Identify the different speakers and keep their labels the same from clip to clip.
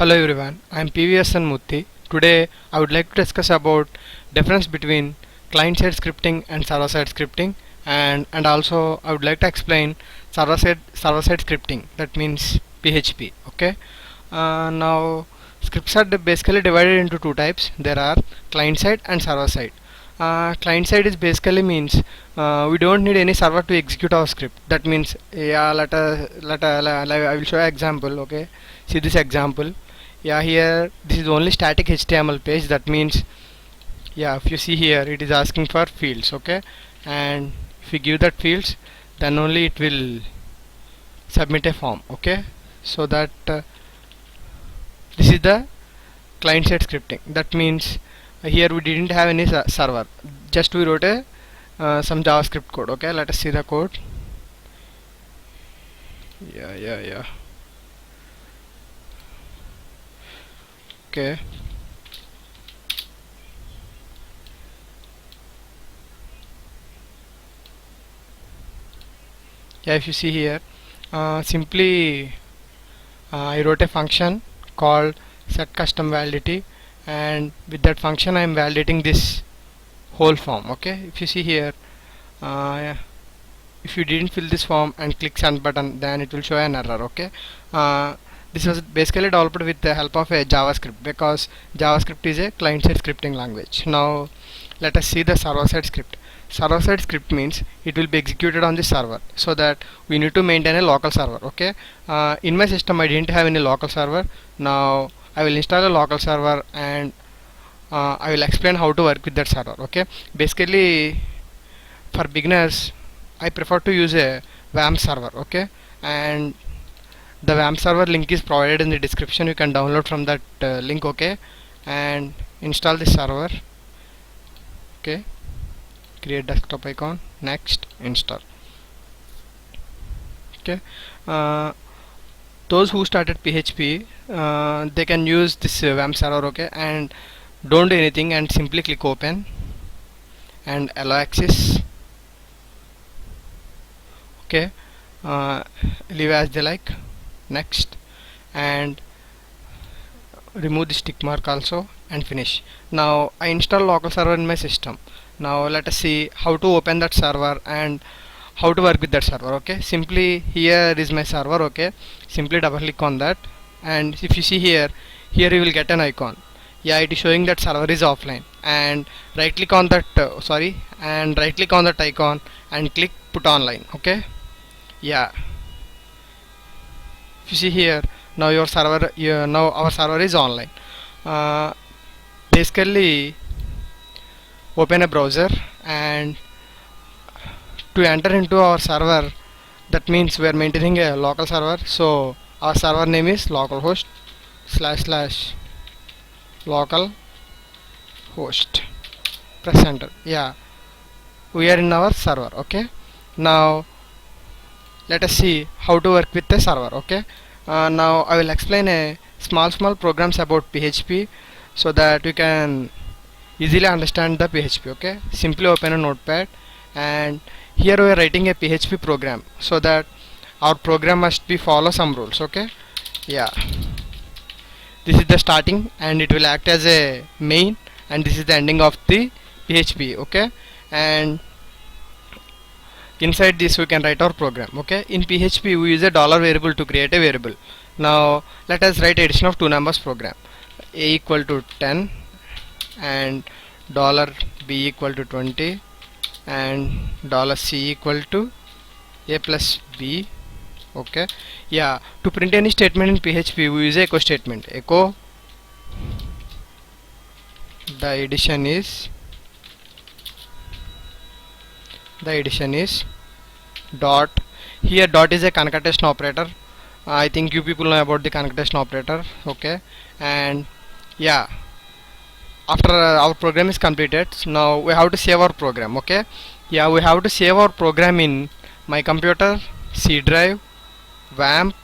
Speaker 1: Hello everyone, I am PVSN Murthy. Today I would like to discuss about difference between client-side scripting and server-side scripting, and also I would like to explain server-side scripting, that means PHP. Okay. Now scripts are basically divided into two types. There are client-side and server-side. Client-side is basically means we don't need any server to execute our script. That means, yeah, I will show you example. Okay, see this example. Yeah, here this is only static HTML page. That means, yeah, if you see here, it is asking for fields. Okay, and if you give that fields, then only it will submit a form. Okay, so that this is the client side scripting. That means here we didn't have any server, just we wrote a some JavaScript code. Okay, let us see the code. Yeah. Okay. Yeah, if you see here, simply I wrote a function called set custom validity, and with that function I am validating this whole form. Okay, if you see here, if you didn't fill this form and click send button, then it will show an error. Okay, this was basically developed with the help of a JavaScript, because JavaScript is a client-side scripting language. Now let us see the server-side script. Server-side script means it will be executed on the server, so that we need to maintain a local server. Okay, in my system I didn't have any local server. Now I will install a local server, and I will explain how to work with that server. Okay, basically for beginners I prefer to use a WAMP server. Okay, and the WAMP server link is provided in the description. You can download from that link. Okay, and install the server. Okay, create desktop icon, next, install. Okay, those who started PHP, they can use this WAMP server. Okay, and don't do anything and simply click open and allow access. Okay, leave as they like, next, and remove the tick mark also, and finish. Now I install local server in my system. Now let us see how to open that server and how to work with that server. Okay, simply here is my server. Okay, simply double click on that, and if you see here you will get an icon. Yeah, it is showing that server is offline, and right click on that right click on that icon and click put online. Okay, yeah, if you see here, now now our server is online. Basically open a browser, and to enter into our server, that means we are maintaining a local server, so our server name is localhost / local host. Press enter. Yeah, we are in our server. Okay, now let us see how to work with the server. Okay, now I will explain a small programs about PHP, so that you can easily understand the PHP. Okay, simply open a notepad, and here we are writing a PHP program, so that our program must be follow some rules. Okay, yeah, this is the starting, and it will act as a main, and this is the ending of the PHP. Okay, and inside this we can write our program. Okay, in PHP we use a $variable to create a variable. Now let us write addition of two numbers program. A equal to 10 and $b equal to 20 and $c equal to a plus b. Okay, yeah, to print any statement in PHP we use a echo statement. Echo the addition is dot. Here dot is a concatenation operator. I think you people know about the concatenation operator. Okay, and yeah, after our program is completed, now we have to save our program. Okay, yeah, we have to save our program in my computer, C drive, WAMP,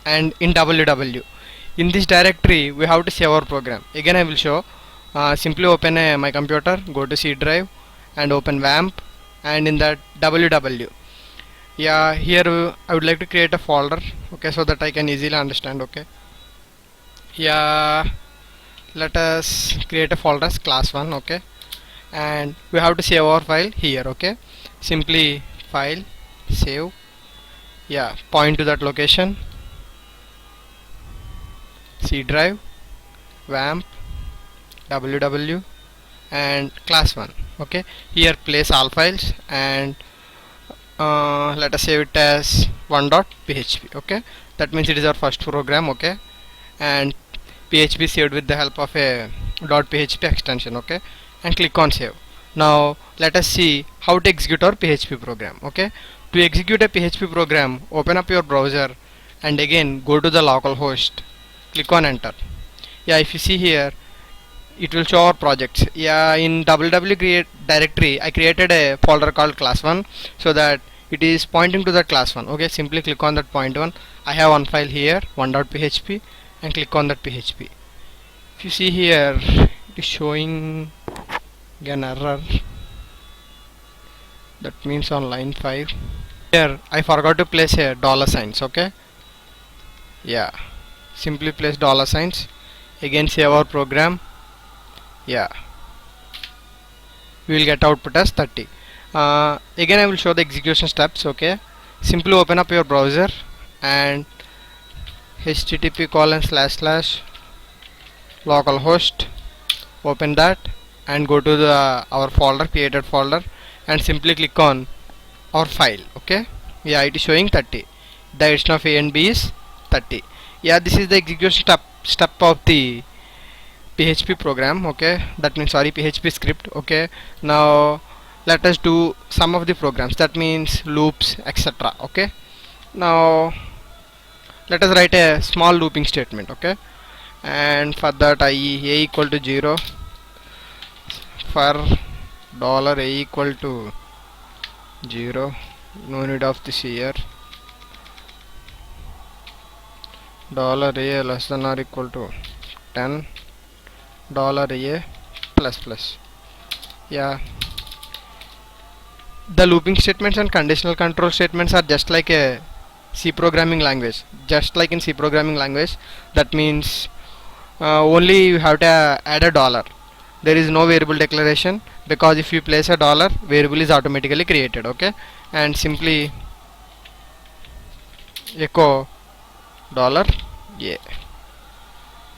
Speaker 1: and in www. In this directory we have to save our program. Again I will show. Simply open my computer, go to C drive and open WAMP, and in that www. Yeah, here I would like to create a folder. Okay, so that I can easily understand. Okay, Yeah, let us create a folder as class1. Okay, and we have to save our file here. Okay, simply file, save. Yeah, point to that location, C drive, vamp, ww, and class1. Okay, here place all files, and let us save it as 1.php. Okay, that means it is our first program. Okay, and php saved with the help of a .php extension. Okay, and click on save. Now let us see how to execute our php program. Okay, to execute a php program, open up your browser and again go to the localhost, click on enter. Yeah, if you see here, it will show our projects. Yeah, in www create directory I created a folder called class1, so that it is pointing to that class1. Okay, simply click on that point one. I have one file here, 1.php, and click on that php. If you see here, it is showing an error. That means on line 5 here I forgot to place a dollar signs. Okay, yeah, simply place dollar signs, again save our program. Yeah, we will get output as 30. Again I will show the execution steps. Okay, simply open up your browser and http:// localhost, open that and go to the our folder, created folder, and simply click on our file. Okay, yeah, it is showing 30. The addition of a and b is 30. Yeah, this is the execution step of the php program. Okay, that means, sorry, php script. Okay, now let us do some of the programs, that means loops, etc. Okay, now let us write a small looping statement. Okay, and for that a equal to 0, for $a equal to 0, no need of this here, $a less than or equal to 10, $a plus plus. Yeah, the looping statements and conditional control statements are just like a C programming language, just like in C programming language. That means only you have to add a dollar. There is no variable declaration, because if you place a dollar, variable is automatically created. Okay, and simply echo dollar, yeah,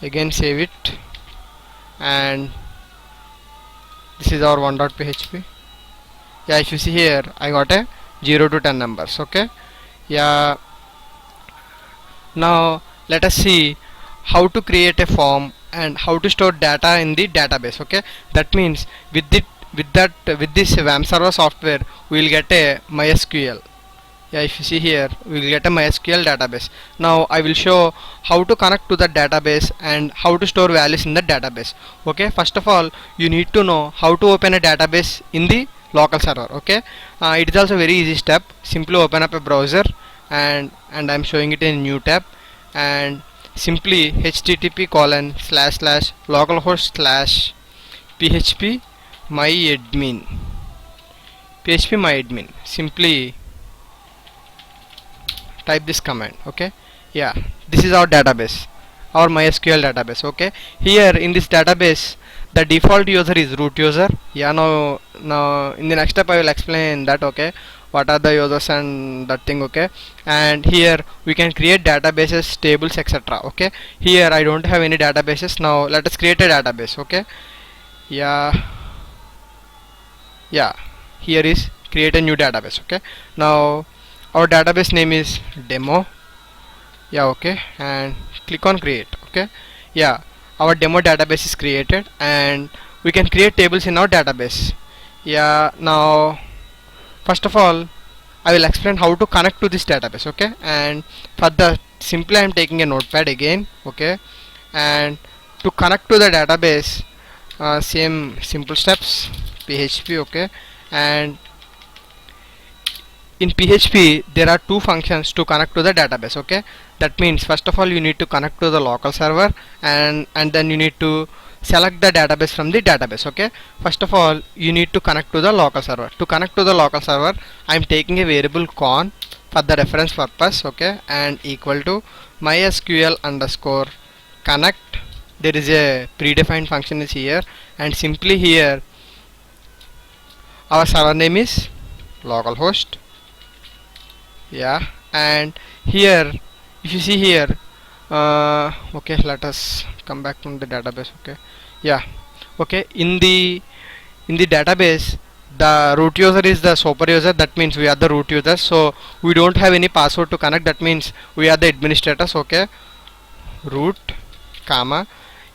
Speaker 1: again save it, and this is our 1.php. Yeah, if you see here, I got a 0 to 10 numbers. Okay, yeah, now let us see how to create a form and how to store data in the database. Okay, that means with this WAMP server software we will get a MySQL. Yeah, if you see here, we will get a MySQL database. Now I will show how to connect to the database and how to store values in the database. Okay, first of all you need to know how to open a database in the local server. Okay, it is also very easy step. Simply open up a browser, and I'm showing it in a new tab, and simply http://localhost/php myadmin. Simply type this command. Okay, yeah, this is our database, our MySQL database. Okay, here in this database the default user is root user. Yeah, now in the next step I will explain that. Okay, what are the users and that thing. Okay, and here we can create databases, tables, etc. Okay, here I don't have any databases. Now let us create a database. Okay, yeah, here is create a new database. Okay, now our database name is demo. Yeah, okay, and click on create. Okay, yeah, our demo database is created, and we can create tables in our database. Yeah, now first of all I will explain how to connect to this database. Okay, and for the simply I am taking a notepad again. Okay, and to connect to the database, same simple steps, php. Okay, and in PHP there are two functions to connect to the database. Okay, that means first of all you need to connect to the local server, and then you need to select the database from the database. Okay, first of all you need to connect to the local server. To connect to the local server, I am taking a variable con for the reference purpose. Okay, and equal to mysql underscore connect, there is a predefined function is here, and simply here our server name is localhost. Yeah, and here if you see here, okay, let us come back from the database. Okay, yeah, okay, in the database the root user is the super user, that means we are the root user, so we don't have any password to connect, that means we are the administrators. Okay, root comma,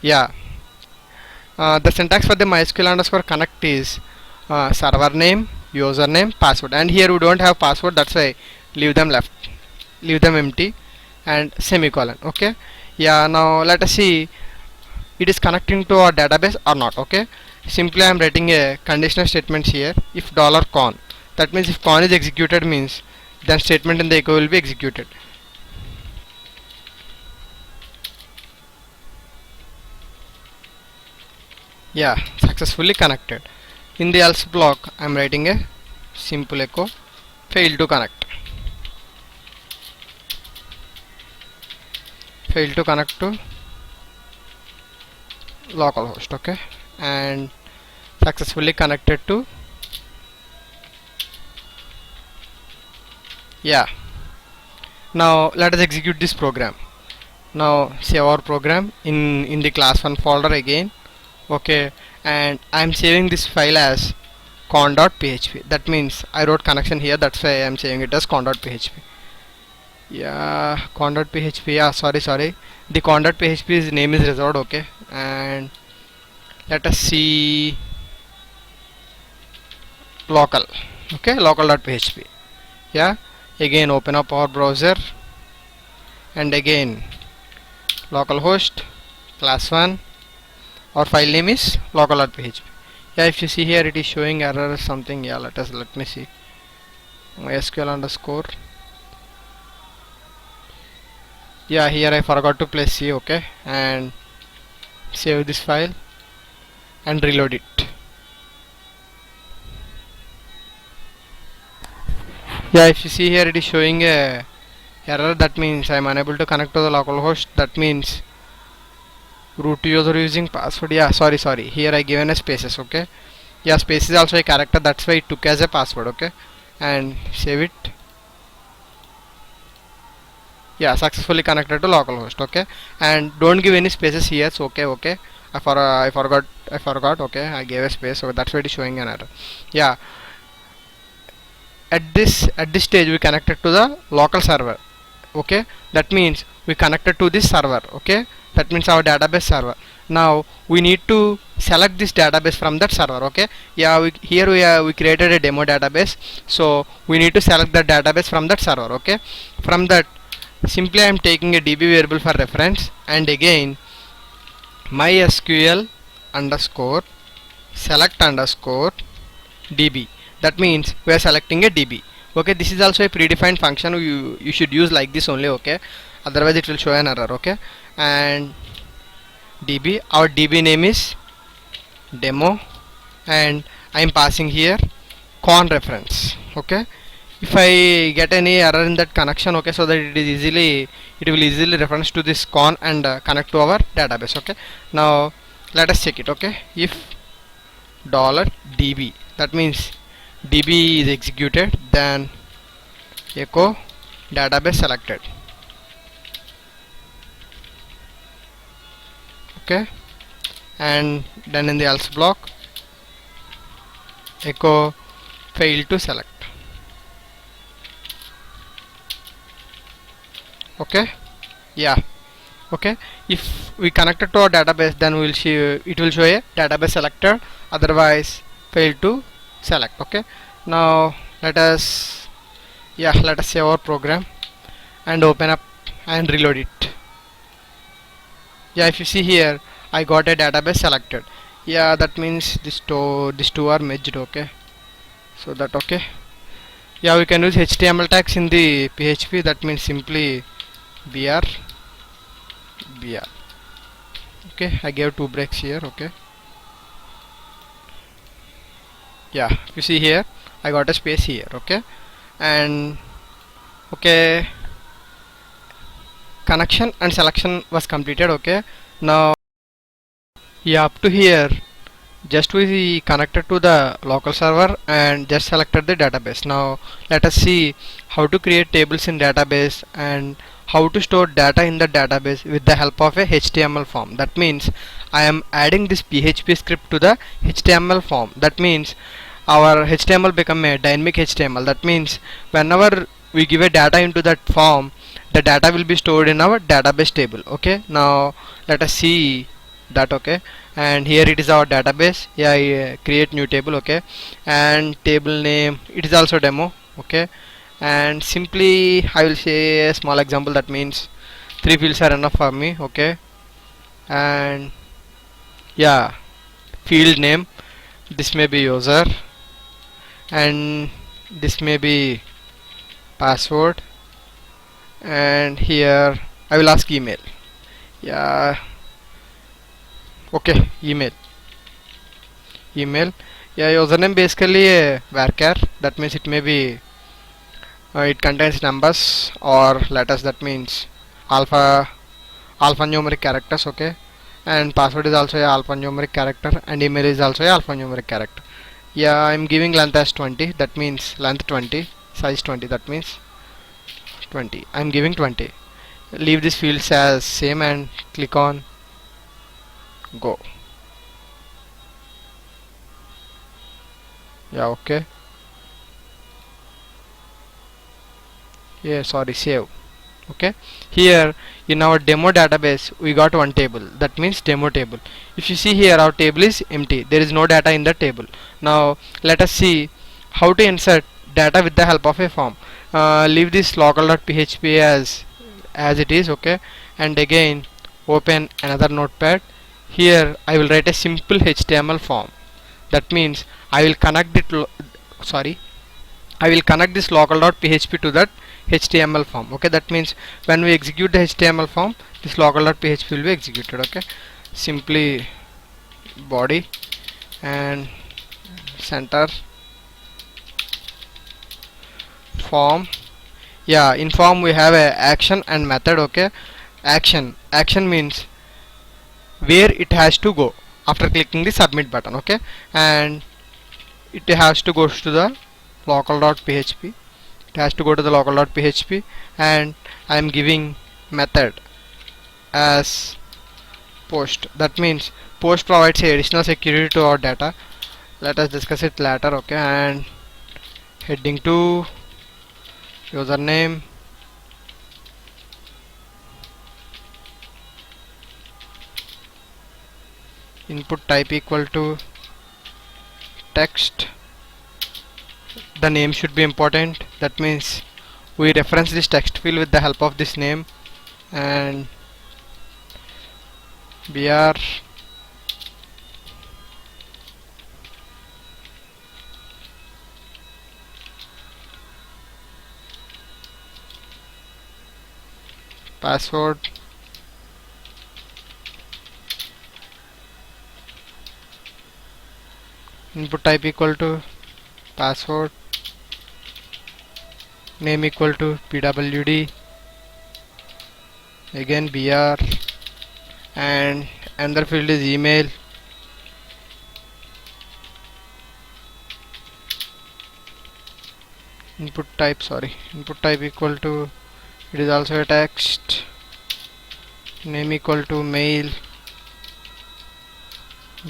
Speaker 1: yeah, the syntax for the mysql underscore connect is server name, username, password, and here we don't have password, that's why leave them empty and semicolon. Okay, yeah, now let us see it is connecting to our database or not. Okay, simply I am writing a conditional statements here. If $con, that means if con is executed means then statement in the echo will be executed. Yeah, successfully connected. In the else block I am writing a simple echo failed to connect, failed to connect to localhost. Okay, and successfully connected to, yeah. Now let us execute this program. Now save our program in the class1 folder again. Okay, and I am saving this file as con.php, that means I wrote connection here, that's why I am saving it as con.php. Yeah, con.php, yeah, sorry, the con.php's name is resolved. Okay, and let us see local. Okay, local.php, yeah, again open up our browser and again localhost class1, our file name is local.php. Yeah, if you see here it is showing error or something. Yeah, let me see, mysql underscore, yeah, here I forgot to place C. Okay, and save this file and reload it. Yeah, if you see here it is showing a error, that means I am unable to connect to the localhost, that means root user using password. Yeah, sorry, here I given a spaces. Okay, yeah, space is also a character, that's why it took as a password. Okay, and save it. Yeah, successfully connected to localhost. Okay, and don't give any spaces here. So okay, I forgot. Okay, I gave a space, so that's why it is showing an error. Yeah, at this stage we connected to the local server. Okay, that means we connected to this server. Okay, that means our database server. Now we need to select this database from that server. Okay, yeah, we created a demo database, so we need to select the database from that server. Okay, from that simply I am taking a db variable for reference, and again mysql underscore select underscore db, that means we are selecting a db. Okay, this is also a predefined function, you should use like this only. Okay, otherwise it will show an error. Okay, and db, our db name is demo, and I am passing here con reference. Okay, if I get any error in that connection, okay, so that it will easily reference to this con and connect to our database. Okay, now let us check it. Okay, if $db, that means db is executed, then echo database selected. Okay, and then in the else block echo fail to select. Okay, yeah, okay, if we connected to our database, then we will see it will show a database selected, otherwise fail to select. Okay, now let us save our program and open up and reload it. Yeah, if you see here I got a database selected. Yeah, that means these two are merged. Okay, so that, okay, yeah, we can use HTML tags in the PHP, that means simply br. Okay, I gave two breaks here. Okay, yeah, you see here I got a space here. Okay, and okay, connection and selection was completed. Okay, now yeah, up to here just we connected to the local server and just selected the database. Now let us see how to create tables in database and how to store data in the database with the help of a HTML form. That means I am adding this PHP script to the HTML form. That means our HTML become a dynamic HTML. That means whenever we give a data into that form, the data will be stored in our database table. Okay, now let us see that. Okay, and here it is our database. Yeah, I create new table. Okay, and table name, it is also demo. Okay, and simply I will say a small example. That means 3 fields are enough for me. Okay, and yeah, field name, this may be user, and this may be password, and here I will ask email. Yeah, okay, email. Yeah, username basically a varchar. That means it may be it contains numbers or letters. That means alpha alphanumeric characters. Okay, and password is also a alphanumeric character, and email is also a alphanumeric character. Yeah, I'm giving length as 20. That means length 20, size 20. That means 20. I'm giving 20. Leave this fields as same and click on go. Yeah, okay. Yeah, sorry, save. Okay, here in our demo database we got one table, that means demo table. If you see here, our table is empty, there is no data in the table. Now let us see how to insert data with the help of a form. Leave this local.php as it is. Okay, and again open another notepad. Here I will write a simple HTML form. That means I will connect it sorry I will connect this local.php to that HTML form. Okay, that means when we execute the HTML form, this local.php will be executed. Okay, simply body and center form. Yeah, in form we have a action and method. Okay, action means where it has to go after clicking the submit button. Okay, and it has to go to the local.php. It has to go to the local.php, and I am giving method as post. That means post provides additional security to our data. Let us discuss it later. Okay, and heading to username, input type equal to text. The name should be important. That means we reference this text field with the help of this name, and br password, input type equal to password, name equal to pwd, again br, and another field is email, input type equal to, it is also a text, name equal to mail,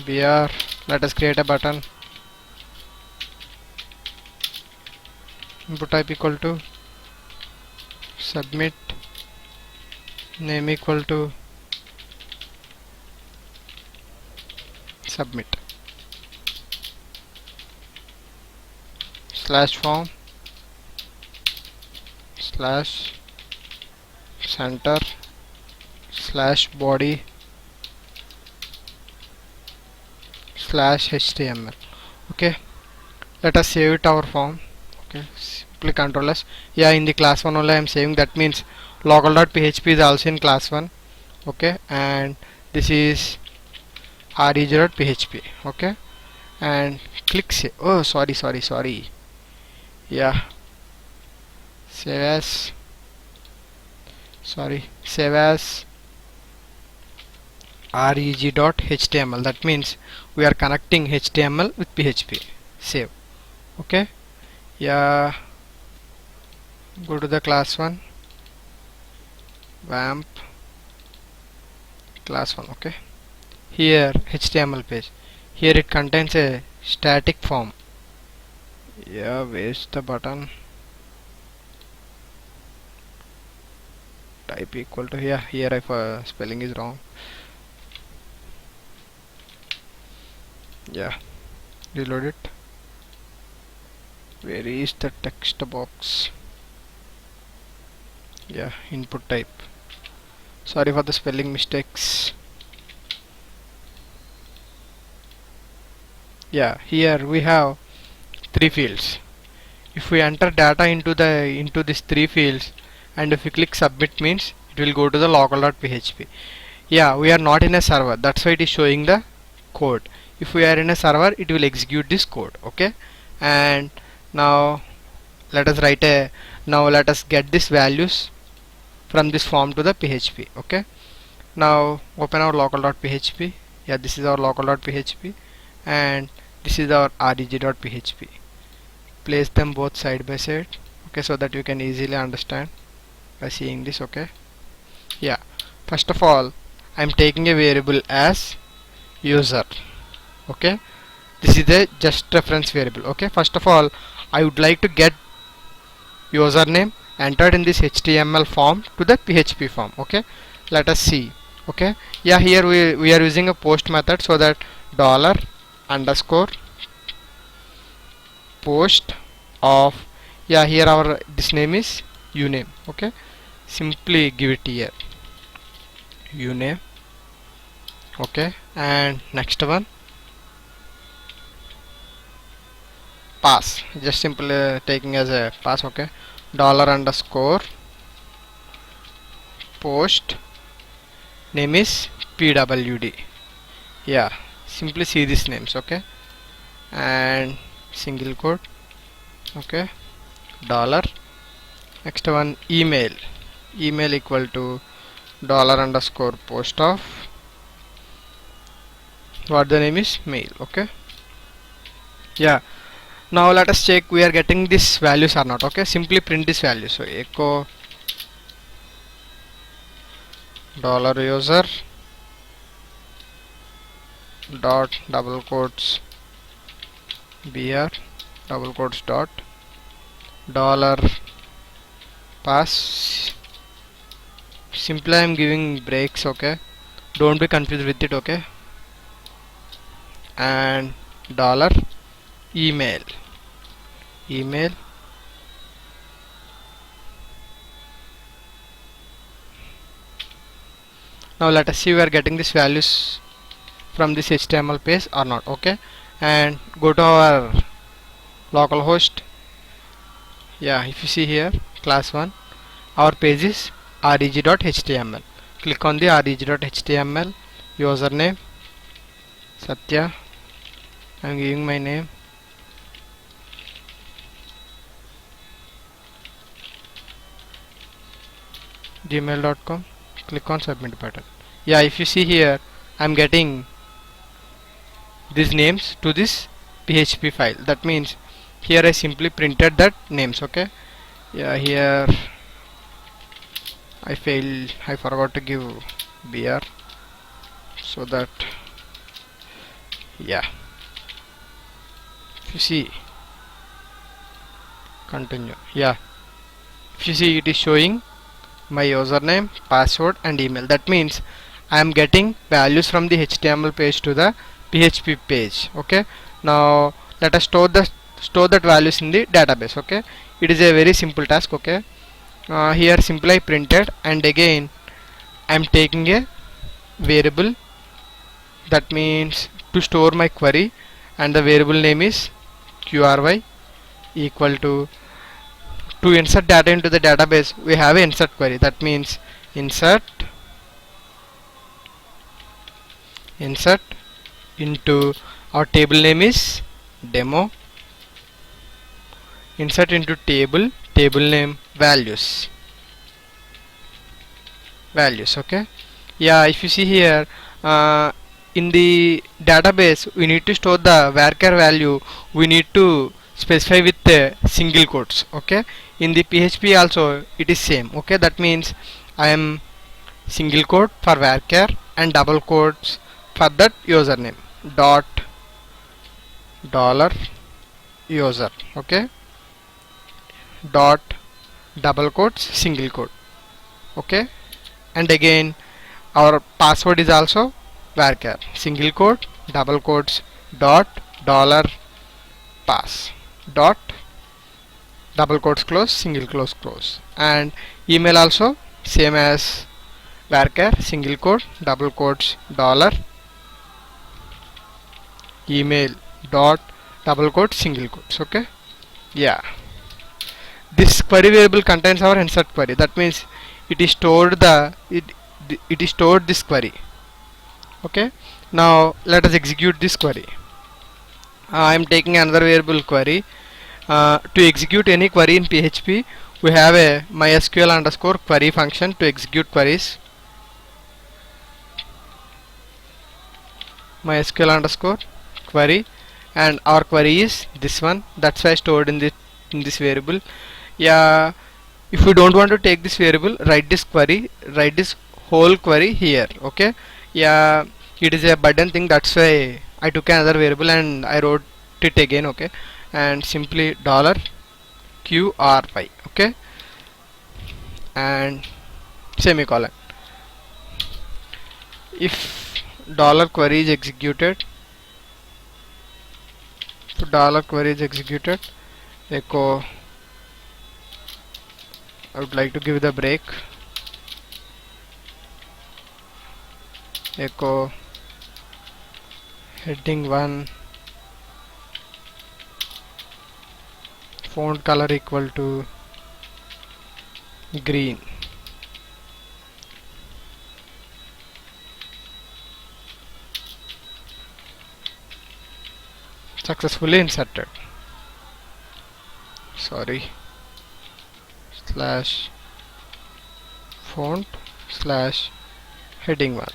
Speaker 1: br. Let us create a button, input type equal to submit, name equal to submit, slash form slash center slash body slash html. Okay, let us save it our form. Okay, simply control s. Yeah, in the class 1 only I am saving. That means local.php is also in class 1. Okay, and this is reg.php. Okay, and click save. Oh, sorry. Yeah, save as, save as reg.html. that means we are connecting HTML with PHP. Save. Okay. Yeah, go to the class 1, vamp class 1. Okay, here HTML page, here it contains a static form. Yeah, where's the button? Type equal to, yeah, here I spelling is wrong. Yeah, reload it. Where is the text box? Yeah, input type. Sorry for the spelling mistakes. Yeah, here we have 3 fields. If we enter data into these 3 fields, and if we click submit, means it will go to the local.php. Yeah, we are not in a server, that's why it is showing the code. If we are in a server, it will execute this code. Okay, and now let us let us get these values from this form to the PHP. Okay, now open our local.php. Yeah, this is our local.php, and this is our reg.php. Place them both side by side. Okay, so that you can easily understand by seeing this. Okay, yeah, first of all I'm taking a variable as user. Okay, this is the just reference variable. Okay, first of all I would like to get username entered in this HTML form to the PHP form. Okay, let us see. Okay, yeah, here we are using a post method, so that dollar underscore post of, yeah, here our this name is uname. Okay, simply give it here uname. Okay, and next one pass, just simply taking as a pass. Okay, dollar underscore post name is pwd. Yeah, simply see these names. Okay, and single quote. Okay, dollar, next one email equal to dollar underscore post of what the name is mail. Okay, yeah, now let us check we are getting these values or not. Okay, simply print this value. So echo dollar user dot double quotes br double quotes dot dollar pass. Simply I am giving breaks. Okay, don't be confused with it. Okay, and dollar email. Now let us see we are getting these values from this HTML page or not. Okay, and go to our localhost. Yeah, if you see here class 1, our page is reg.html. click on the reg.html. username Satya, I am giving my name. gmail.com. click on submit button. Yeah, if you see here I am getting these names to this PHP file. That means here I simply printed that names. Okay, yeah, here I forgot to give br, so that, yeah, if you see continue, yeah, if you see it is showing my username, password and email. That means I am getting values from the HTML page to the PHP page. Okay, now let us store that values in the database. Okay, it is a very simple task. Okay, here simply I printed, and again I am taking a variable, that means to store my query, and the variable name is qry equal to insert data into the database we have a insert query. That means insert into our table name is demo, insert into table name values. values. Okay, yeah, if you see here, in the database we need to store the varchar value, we need to specify with single quotes. Okay, in the PHP also it is same. Okay, that means I am single quote for varchar and double quotes for that username dot dollar user. Okay, dot double quotes single quote. Okay, and again our password is also varchar single quote double quotes dot dollar pass dot double quotes close single close close, and email also same as varchar single quote double quotes dollar email dot double quotes single quotes. Okay, yeah, this query variable contains our insert query. That means it is stored it is stored this query. Okay, now let us execute this query. I am taking another variable query. To execute any query in PHP, we have a mysql underscore query function to execute queries. mysql underscore query, and our query is this one. That's why stored in this variable. Yeah, if we don't want to take this variable, write this whole query here. Okay, yeah, it is a burden thing, that's why I took another variable and I wrote it again. Okay, and simply dollar $qry. Okay, and semicolon. If dollar query is executed, echo, I would like to give the break, echo heading 1 font color equal to green. Successfully inserted. Sorry, slash font slash heading 1.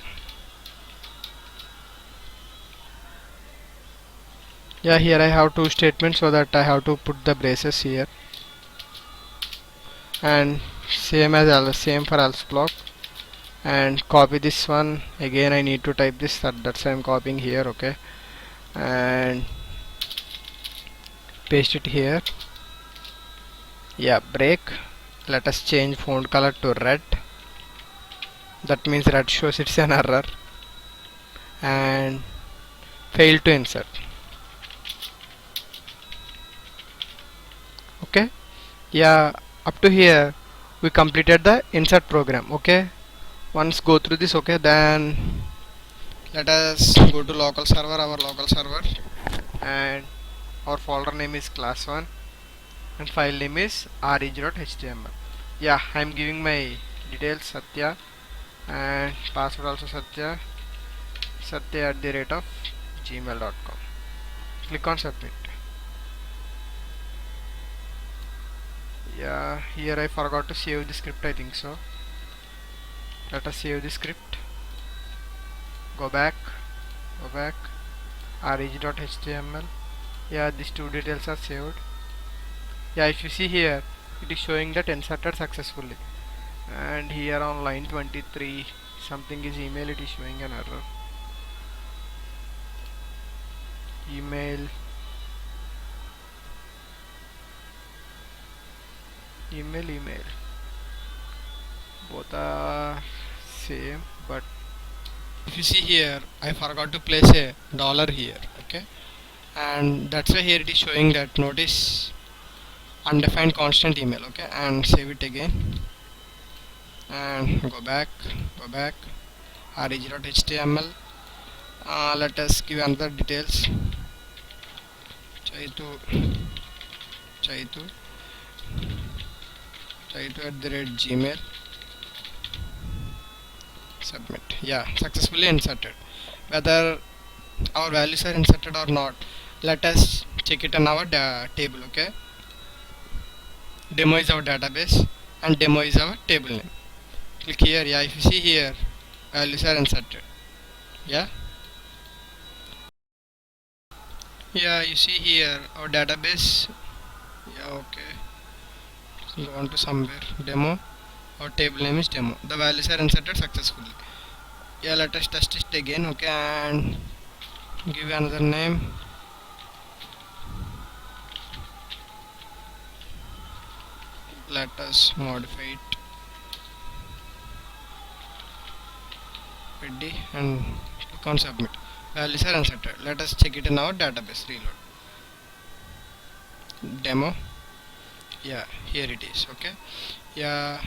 Speaker 1: Yeah, here I have two statements, so that I have to put the braces here, and same for else block, and copy this one. Again I need to type this, that's why I'm copying here. Okay, and paste it here. Yeah, break, let us change font color to red. That means red shows it's an error, and fail to insert. Okay, yeah, up to here we completed the insert program. Okay, once go through this. Okay, then let us go to local server, our local server, and our folder name is class1 and file name is reg.html. Yeah, I am giving my details Satya, and password also Satya @gmail.com. Click on submit. Yeah, here I forgot to save the script, I think so. Let us save the script. Go back reg.html. Yeah, these two details are saved. Yeah, if you see here, it is showing that inserted successfully, and here on line 23 something is email, it is showing an error. Email both are same, but if you see here I forgot to place a dollar here. Okay, and that's why here it is showing that notice undefined constant email. Okay, and save it again and go back reg.html. Let us give another details. Chaitu @gmail. Submit. Yeah, successfully inserted. Whether our values are inserted or not, let us check it on our table. Okay, demo is our database and demo is our table name. click here. Yeah, if you see here, values are inserted. Yeah, yeah, you see here our database. Yeah, okay, go on to somewhere demo. Our table name is demo. The values are inserted successfully. Yeah, let us test it again. Okay, and give another name. Let us modify it. Ready, and click on submit. Values are inserted. Let us check it in our database. Reload demo. Yeah, here it is. Okay, yeah,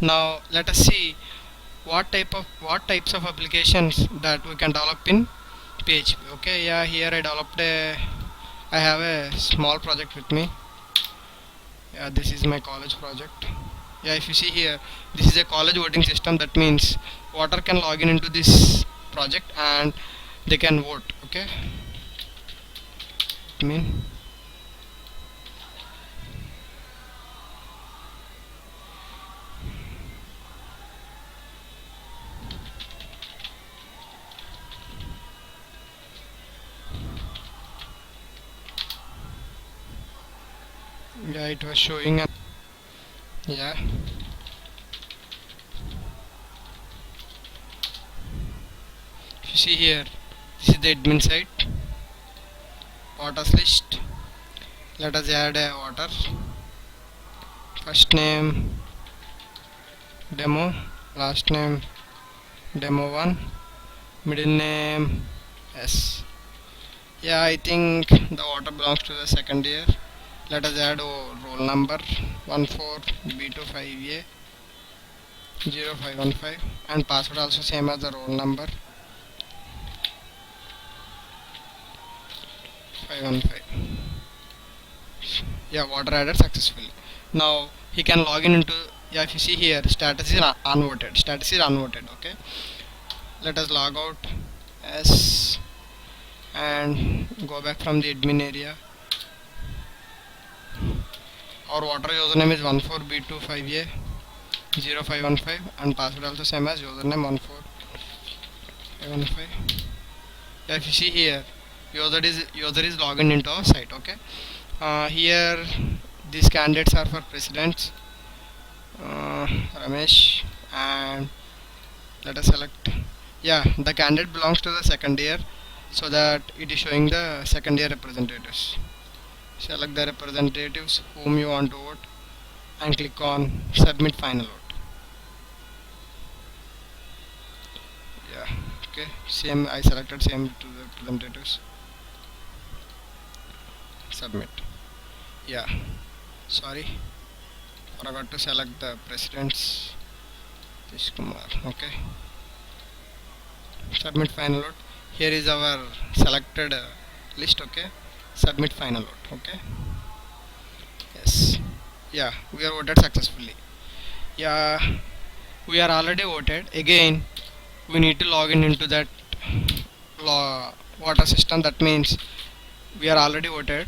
Speaker 1: now let us see what types of applications that we can develop in PHP. Okay, yeah, here I have a small project with me. Yeah, this is my college project. Yeah, if you see here, this is a college voting system. That means voter can log in into this project and they can vote. Okay, I mean, yeah, it was showing. Yeah, if you see here, this is the admin site. Voters list. Let us add a voter. First name demo, last name demo 1, middle name S. Yeah, I think the voter belongs to the second year. Let us add roll number 14B25A 0515 and password also same as the roll number 515. Yeah, voter added successfully. Now he can log in into, yeah, if you see here, status is unvoted. Status is unvoted. Okay, let us log out as and go back from the admin area. Our voter username is 14B25A 0515 and password also same as username 14515. Yeah, if you see here, user is logged into our site. Okay, here these candidates are for presidents, Ramesh, and let us select. Yeah, the candidate belongs to the second year, so that it is showing the second year representatives. Select the representatives whom you want to vote and click on submit final vote. Yeah, okay, same, I selected same to the representatives. Submit. Yeah, sorry, forgot to select the presidents. Tish Kumar. Okay, submit final vote. Here is our selected list. Okay, submit final vote. Okay, yes, yeah, we are voted successfully. Yeah, we are already voted. Again, we need to log in into that water system. That means we are already voted.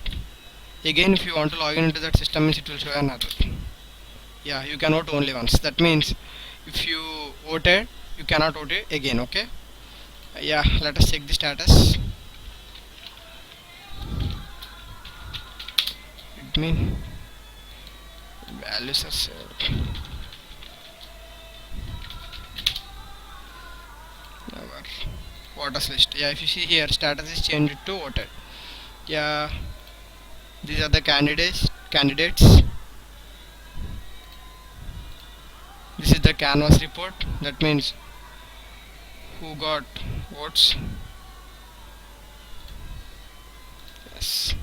Speaker 1: Again, if you want to log in into that system, means it will show another. Yeah, you can vote only once. That means if you voted, you cannot vote it again. Okay, yeah, let us check the status. It mean values are saved. Our voters list. Yeah, if you see here, status is changed to voted. Yeah, these are the candidates. This is the canvas report. That means who got votes. Yes,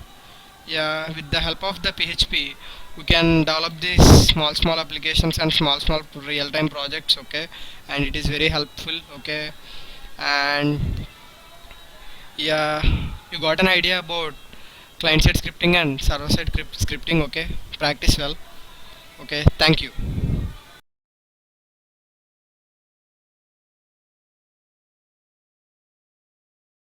Speaker 1: yeah, with the help of the PHP we can develop these small applications and small real-time projects. Okay, and it is very helpful. Okay, and yeah, you got an idea about client-side scripting and server-side scripting. Okay, practice well. Okay, thank you.